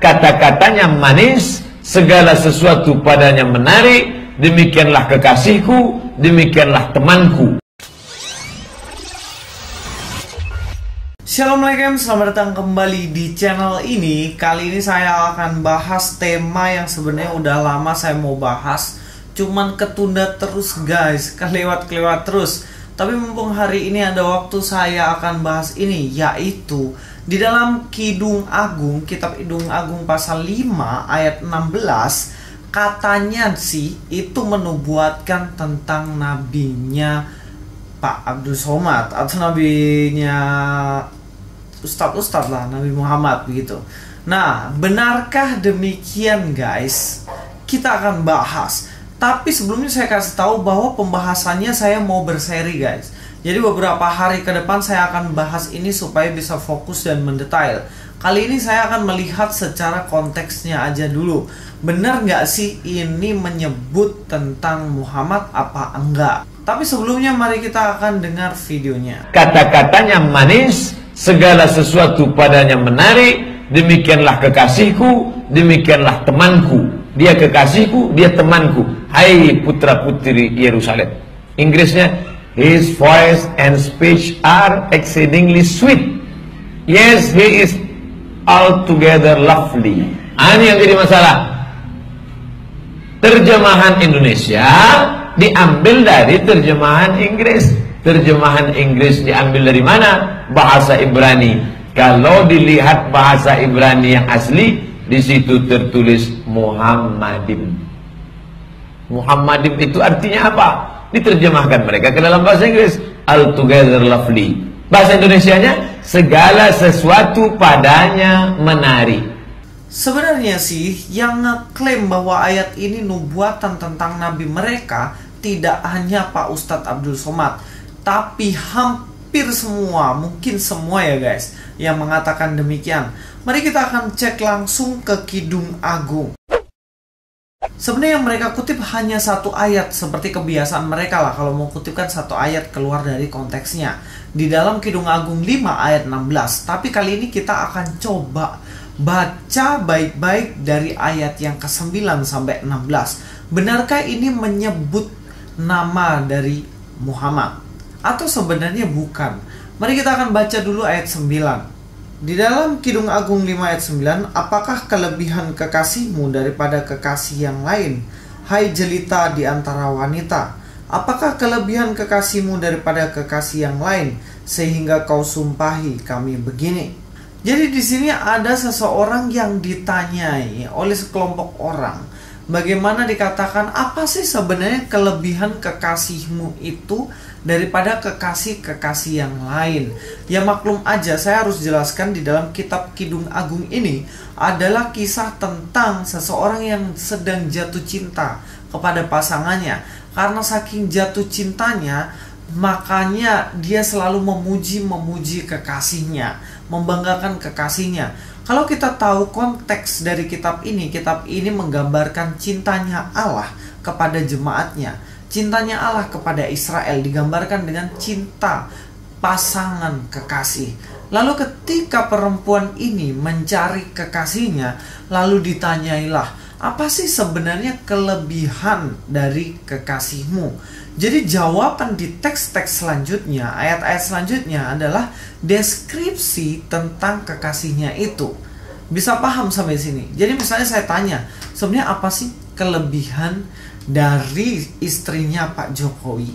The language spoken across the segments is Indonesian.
kata-katanya manis, segala sesuatu padanya menarik. Demikianlah kekasihku, demikianlah temanku. Assalamualaikum, selamat datang kembali di channel ini. Kali ini saya akan bahas tema yang sebenarnya udah lama saya mau bahas, cuman ketunda terus guys, kelewat terus. Tapi mumpung hari ini ada waktu, saya akan bahas ini, yaitu di dalam Kidung Agung, Kitab Kidung Agung pasal 5 ayat 16, katanya sih itu menubuatkan tentang nabinya Pak Abdul Somad atau nabinya Ustadz lah, Nabi Muhammad begitu. Nah, benarkah demikian guys? Kita akan bahas. Tapi sebelumnya saya kasih tahu bahwa pembahasannya saya mau berseri guys. Jadi beberapa hari ke depan saya akan bahas ini supaya bisa fokus dan mendetail. Kali ini saya akan melihat secara konteksnya aja dulu. Benar nggak sih ini menyebut tentang Muhammad apa enggak? Tapi sebelumnya mari kita akan dengar videonya. Kata-katanya manis, segala sesuatu padanya menarik. Demikianlah kekasihku, demikianlah temanku. Dia kekasihku, dia temanku. Hai putra putri Yerusalem. Inggrisnya, his voice and speech are exceedingly sweet. Yes, he is altogether lovely. Ini yang jadi masalah. Terjemahan Indonesia diambil dari terjemahan Inggris. Terjemahan Inggris diambil dari mana? Bahasa Ibrani. Kalau dilihat bahasa Ibrani yang asli, di situ tertulis Muhammadim. Muhammadim itu artinya apa? Diterjemahkan mereka ke dalam bahasa Inggris, altogether lovely. Bahasa Indonesianya, segala sesuatu padanya menarik. Sebenarnya sih yang ngeklaim bahwa ayat ini nubuatan tentang nabi mereka tidak hanya Pak Ustadz Abdul Somad, tapi hampir semua, mungkin semua ya guys, yang mengatakan demikian. Mari kita akan cek langsung ke Kidung Agung. Sebenarnya yang mereka kutip hanya satu ayat, seperti kebiasaan mereka lah kalau mau kutipkan satu ayat keluar dari konteksnya. Di dalam Kidung Agung 5 ayat 16. Tapi kali ini kita akan coba baca baik-baik dari ayat yang ke-9 sampai 16. Benarkah ini menyebut nama dari Muhammad? Atau sebenarnya bukan? Mari kita akan baca dulu ayat 9. Di dalam Kidung Agung 5 ayat 9, apakah kelebihan kekasihmu daripada kekasih yang lain? Hai jelita di antara wanita, apakah kelebihan kekasihmu daripada kekasih yang lain, sehingga kau sumpahi kami begini? Jadi di sini ada seseorang yang ditanyai oleh sekelompok orang. Bagaimana dikatakan apa sih sebenarnya kelebihan kekasihmu itu daripada kekasih-kekasih yang lain? Ya maklum aja, saya harus jelaskan di dalam kitab Kidung Agung ini adalah kisah tentang seseorang yang sedang jatuh cinta kepada pasangannya. Karena saking jatuh cintanya, makanya dia selalu memuji kekasihnya, membanggakan kekasihnya. Kalau kita tahu konteks dari kitab ini menggambarkan cintanya Allah kepada jemaatnya. Cintanya Allah kepada Israel digambarkan dengan cinta pasangan kekasih. Lalu ketika perempuan ini mencari kekasihnya, lalu ditanyailah, apa sih sebenarnya kelebihan dari kekasihmu? Jadi jawaban di teks-teks selanjutnya, ayat-ayat selanjutnya adalah deskripsi tentang kekasihnya itu. Bisa paham sampai sini? Jadi misalnya saya tanya, sebenarnya apa sih kelebihan dari istrinya Pak Jokowi?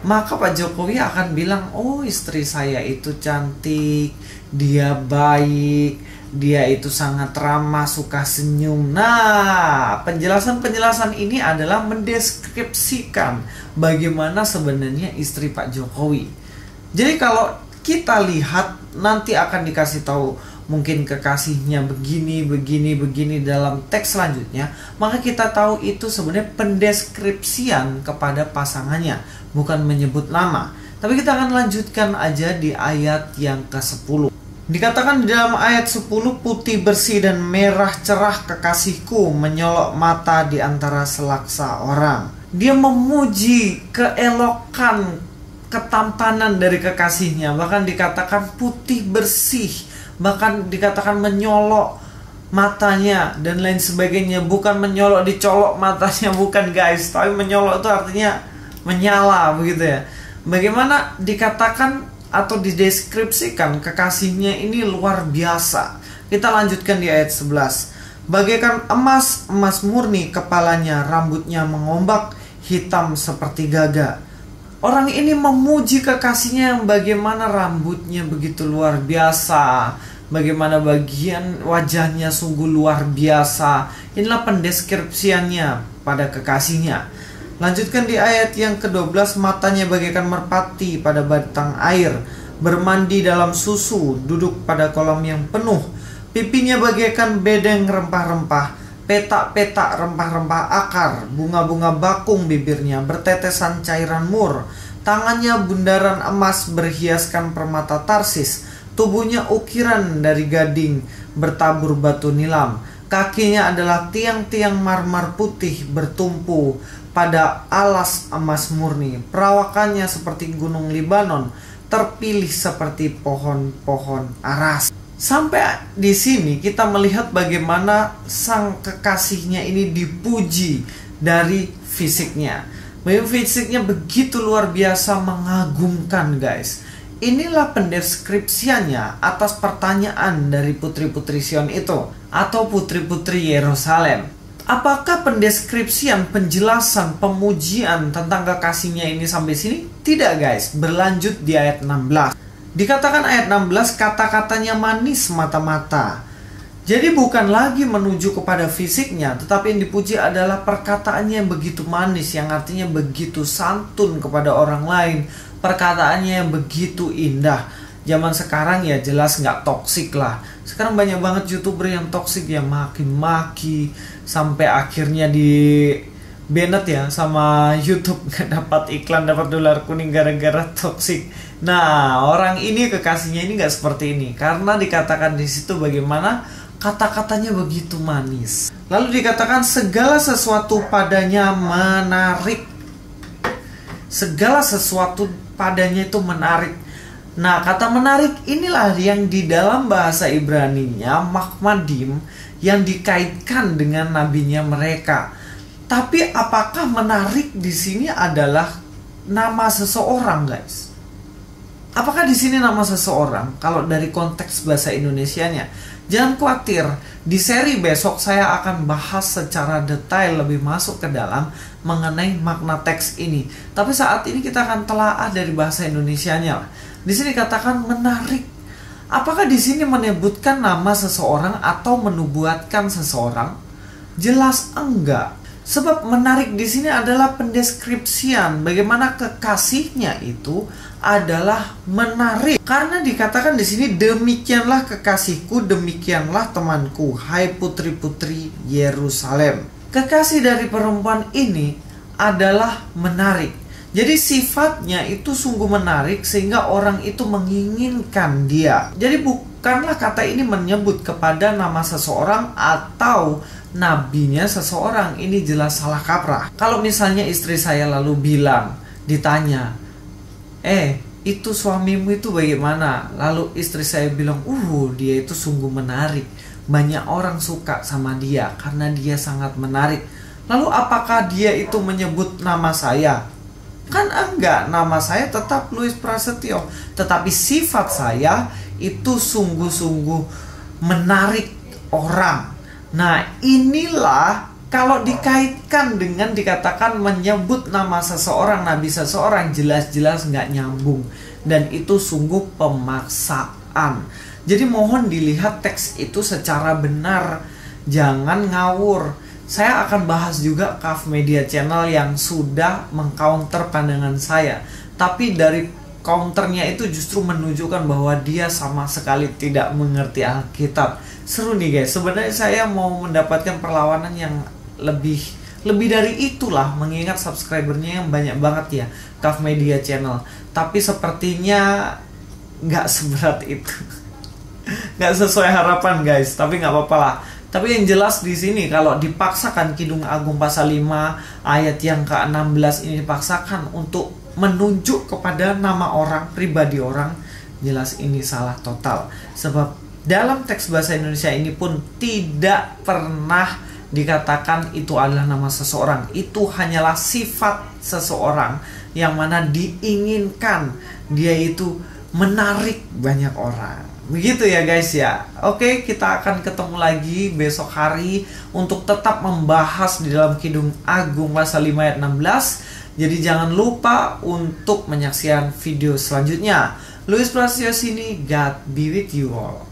Maka Pak Jokowi akan bilang, oh istri saya itu cantik, dia baik, dia itu sangat ramah, suka senyum. Nah, penjelasan-penjelasan ini adalah mendeskripsikan bagaimana sebenarnya istri Pak Jokowi. Jadi kalau kita lihat nanti akan dikasih tahu mungkin kekasihnya begini dalam teks selanjutnya, maka kita tahu itu sebenarnya pendeskripsian kepada pasangannya, bukan menyebut nama. Tapi kita akan lanjutkan aja di ayat yang ke-10. Dikatakan di dalam ayat 10, putih bersih dan merah cerah kekasihku, menyolok mata di antara selaksa orang. Dia memuji keelokan, ketampanan dari kekasihnya. Bahkan dikatakan putih bersih, bahkan dikatakan menyolok matanya dan lain sebagainya. Bukan menyolok dicolok matanya, bukan guys, tapi menyolok itu artinya menyala begitu ya. Bagaimana dikatakan atau dideskripsikan kekasihnya ini luar biasa. Kita lanjutkan di ayat 11. Bagaikan emas, emas murni kepalanya, rambutnya mengombak, hitam seperti gaga. Orang ini memuji kekasihnya yang bagaimana rambutnya begitu luar biasa, bagaimana bagian wajahnya sungguh luar biasa. Inilah pendeskripsiannya pada kekasihnya. Lanjutkan di ayat yang ke-12. Matanya bagaikan merpati pada batang air, bermandi dalam susu, duduk pada kolam yang penuh. Pipinya bagaikan bedeng rempah-rempah, petak-petak rempah-rempah akar, bunga-bunga bakung bibirnya, bertetesan cairan mur. Tangannya bundaran emas berhiaskan permata Tarsis, tubuhnya ukiran dari gading bertabur batu nilam. Kakinya adalah tiang-tiang marmer putih bertumpu pada alas emas murni. Perawakannya seperti gunung Libanon, terpilih seperti pohon-pohon aras. Sampai di sini kita melihat bagaimana sang kekasihnya ini dipuji dari fisiknya. Fisiknya begitu luar biasa mengagumkan guys. Inilah pendeskripsiannya atas pertanyaan dari putri-putri Sion itu, atau putri-putri Yerusalem. Apakah pendeskripsian, penjelasan, pemujian tentang kekasihnya ini sampai sini? Tidak guys, berlanjut di ayat 16. Dikatakan ayat 16, kata-katanya manis mata-mata. Jadi bukan lagi menuju kepada fisiknya, tetapi yang dipuji adalah perkataannya yang begitu manis, yang artinya begitu santun kepada orang lain. Perkataannya yang begitu indah. Zaman sekarang ya jelas nggak toksik lah. Sekarang banyak banget YouTuber yang toksik, yang maki-maki sampai akhirnya di banned ya sama YouTube, nggak dapat iklan, dapat dolar kuning gara-gara toksik. Nah, orang ini kekasihnya ini nggak seperti ini, karena dikatakan di situ bagaimana kata-katanya begitu manis. Lalu dikatakan segala sesuatu padanya menarik. Segala sesuatu padanya itu menarik. Nah, kata menarik inilah yang di dalam bahasa Ibrani-nya Makmadim, yang dikaitkan dengan nabinya mereka. Tapi apakah menarik di sini adalah nama seseorang, guys? Apakah di sini nama seseorang? Kalau dari konteks bahasa Indonesianya, jangan khawatir. Di seri besok saya akan bahas secara detail, lebih masuk ke dalam mengenai makna teks ini. Tapi saat ini kita akan telaah dari bahasa Indonesianya. Di sini katakan menarik. Apakah di sini menyebutkan nama seseorang atau menubuatkan seseorang? Jelas enggak. Sebab menarik di sini adalah pendeskripsian bagaimana kekasihnya itu adalah menarik. Karena dikatakan di sini demikianlah kekasihku, demikianlah temanku, hai putri-putri Yerusalem. Kekasih dari perempuan ini adalah menarik. Jadi sifatnya itu sungguh menarik sehingga orang itu menginginkan dia. Jadi bukanlah kata ini menyebut kepada nama seseorang atau nabinya seseorang. Ini jelas salah kaprah. Kalau misalnya istri saya lalu bilang, ditanya, itu suamimu itu bagaimana? Lalu istri saya bilang, dia itu sungguh menarik. Banyak orang suka sama dia karena dia sangat menarik. Lalu apakah dia itu menyebut nama saya? Kan enggak, nama saya tetap Louis Prasetyo, tetapi sifat saya itu sungguh-sungguh menarik orang. Nah, inilah kalau dikaitkan dengan dikatakan menyebut nama seseorang, nabi seseorang, jelas-jelas nggak nyambung. Dan itu sungguh pemaksaan. Jadi mohon dilihat teks itu secara benar, jangan ngawur. Saya akan bahas juga Kaf Media Channel yang sudah mengcounter pandangan saya. Tapi dari counternya itu justru menunjukkan bahwa dia sama sekali tidak mengerti Alkitab. Seru nih guys, sebenarnya saya mau mendapatkan perlawanan yang lebih dari itulah, mengingat subscribernya yang banyak banget ya, Kaf Media Channel. Tapi sepertinya nggak seberat itu. Nggak sesuai harapan guys, tapi nggak apa-apa lah. Tapi yang jelas di sini kalau dipaksakan Kidung Agung pasal 5 ayat yang ke-16 ini dipaksakan untuk menunjuk kepada nama orang, pribadi orang, jelas ini salah total. Sebab dalam teks bahasa Indonesia ini pun tidak pernah dikatakan itu adalah nama seseorang. Itu hanyalah sifat seseorang yang mana diinginkan dia itu menarik banyak orang. Begitu ya guys ya. Oke, kita akan ketemu lagi besok hari untuk tetap membahas di dalam Kidung Agung pasal 5 ayat 16. Jadi jangan lupa untuk menyaksikan video selanjutnya. Louis Prasetyo sini, God be with you all.